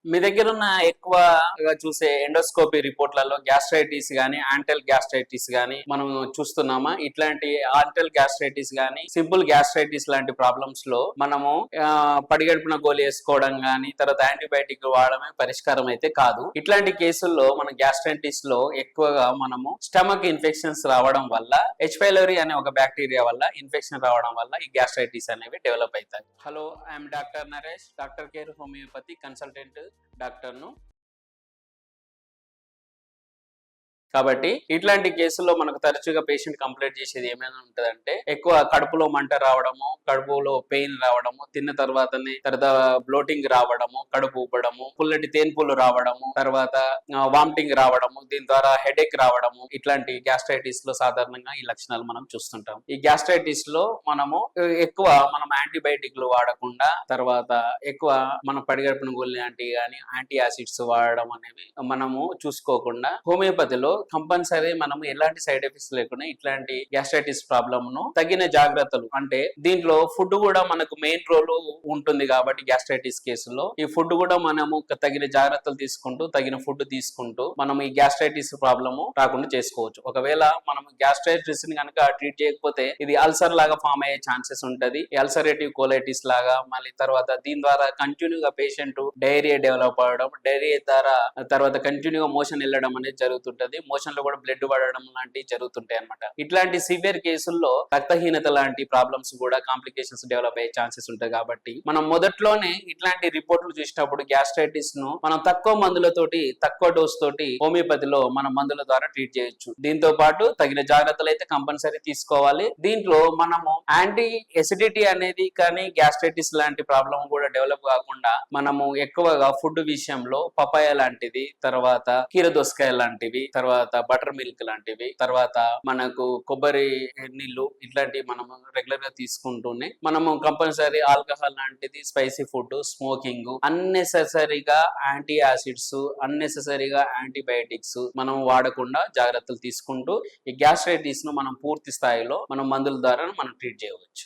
మీ దగ్గరున్న ఎక్కువగా చూసే ఎండోస్కోపీ రిపోర్ట్‌లలో గ్యాస్ట్రైటిస్ గాని, యాంటల్ గ్యాస్ట్రైటిస్ గాని మనం చూస్తున్నామా? ఇట్లాంటి ఆంటల్ గ్యాస్ట్రైటిస్ గాని, సింపుల్ గ్యాస్ట్రైటిస్ లాంటి ప్రాబ్లమ్స్‌లో మనము పడిగడుపున గోలేసుకోవడం గాని, తర్వాత యాంటీబయాటిక్ వాడడమే పరిష్కారం అయితే కాదు. ఇట్లాంటి కేసుల్లో మన గ్యాస్ట్రైటిస్‌లో ఎక్కువగా మనము స్టమక్ ఇన్ఫెక్షన్స్ రావడం వల్ల హెచ్ పైలోరీ అనే ఒక బ్యాక్టీరియా వల్ల ఇన్ఫెక్షన్ రావడం వల్ల ఈ గ్యాస్ట్రైటిస్ అనేవి డెవలప్ అవుతాయి. Hello, I'm doctor Naresh, doctor Care Homeopathy consultant డాక్టర్ను. కాబట్టి ఇట్లాంటి కేసుల్లో మనకు తరచుగా పేషెంట్ కంప్లైంట్ చేసేది ఏమైనా ఉంటదంటే ఎక్కువ కడుపులో మంట రావడము, కడుపులో పెయిన్ రావడము, తిన్న తర్వాతనే బ్లోటింగ్ రావడము, కడుపు ఉబ్బడము, పుల్లటి తేన్పులు రావడము, తర్వాత వామిటింగ్ రావడము, దీని ద్వారా హెడేక్ రావడము, ఇట్లాంటి గ్యాస్ట్రైటిస్ లో సాధారణంగా ఈ లక్షణాలు మనం చూస్తుంటాం. ఈ గ్యాస్ట్రైటిస్ లో మనము ఎక్కువ యాంటీబయాటిక్లు వాడకుండా తర్వాత ఎక్కువ మనం పడిగడుపున గోలి కానీ యాంటీ యాసిడ్స్ వాడడం అనేవి మనము చూసుకోకుండా హోమియోపతిలో కంపల్సరీ మనం ఎలాంటి సైడ్ ఎఫెక్ట్స్ లేకుండా ఇట్లాంటి గ్యాస్ట్రైటిస్ ప్రాబ్లమ్ ను తగిన జాగ్రత్తలు, అంటే దీంట్లో ఫుడ్ కూడా మనకు మెయిన్ రోల్ ఉంటుంది కాబట్టి గ్యాస్ట్రైటిస్ కేసులో ఈ ఫుడ్ కూడా మనము తగిన జాగ్రత్తలు తీసుకుంటూ తగిన ఫుడ్ తీసుకుంటూ మనం ఈ గ్యాస్ట్రైటిస్ ప్రాబ్లమ్ రాకుండా చేసుకోవచ్చు. ఒకవేళ మనం గ్యాస్ట్రైటిస్ ని కనుక ట్రీట్ చేయకపోతే ఇది అల్సర్ లాగా ఫామ్ అయ్యే ఛాన్సెస్ ఉంటది. అల్సరేటివ్ కోలైటిస్ లాగా, మళ్ళీ తర్వాత దీని ద్వారా కంటిన్యూగా పేషెంట్ డైరియా డెవలప్ అవడం, డైరియా ద్వారా తర్వాత కంటిన్యూగా మోషన్ వెళ్ళడం అనేది జరుగుతుంటది. మోషన్ లో కూడా బ్లడ్ పడడం లాంటివి జరుగుతుంటాయి అనమాట. ఇట్లాంటి సివియర్ కేసుల్లో రక్తహీనత లాంటి ప్రాబ్లమ్స్ కూడా కాంప్లికేషన్స్ డెవలప్ అయ్యే ఛాన్సెస్ ఉంటాయి. కాబట్టి మనం మొదట్లోనే ఇట్లాంటి రిపోర్ట్లు చూసినప్పుడు గ్యాస్ట్రైటిస్ ను మనం తక్కువ మందులతోటి తక్కువ డోస్ తోటి హోమియోపతిలో మనం మందుల ద్వారా ట్రీట్ చేయొచ్చు. దీంతో పాటు తగిన జాగ్రత్తలు అయితే కంపల్సరీ తీసుకోవాలి. దీంట్లో మనము యాంటీ ఎసిడిటీ అనేది కానీ గ్యాస్ట్రైటిస్ లాంటి ప్రాబ్లం కూడా డెవలప్ కాకుండా మనము ఎక్కువగా ఫుడ్ విషయంలో పపాయ లాంటిది, తర్వాత కీరదోసకాయ లాంటివి, తర్వాత బటర్ మిల్క్ లాంటివి, తర్వాత మనకు కొబ్బరి నీళ్లు, ఇట్లాంటివి మనము రెగ్యులర్ గా తీసుకుంటూనే మనము కంపల్సరీ ఆల్కహాల్ లాంటిది, స్పైసీ ఫుడ్, స్మోకింగ్, అన్నెసెసరీగా యాంటీ యాసిడ్స్, అన్నెసెసరీగా యాంటీబయాటిక్స్ మనం వాడకుండా జాగ్రత్తలు తీసుకుంటూ ఈ గ్యాస్ట్రైటిస్ ను మనం పూర్తి స్థాయిలో మనం మందుల ద్వారా మనం ట్రీట్ చేయవచ్చు.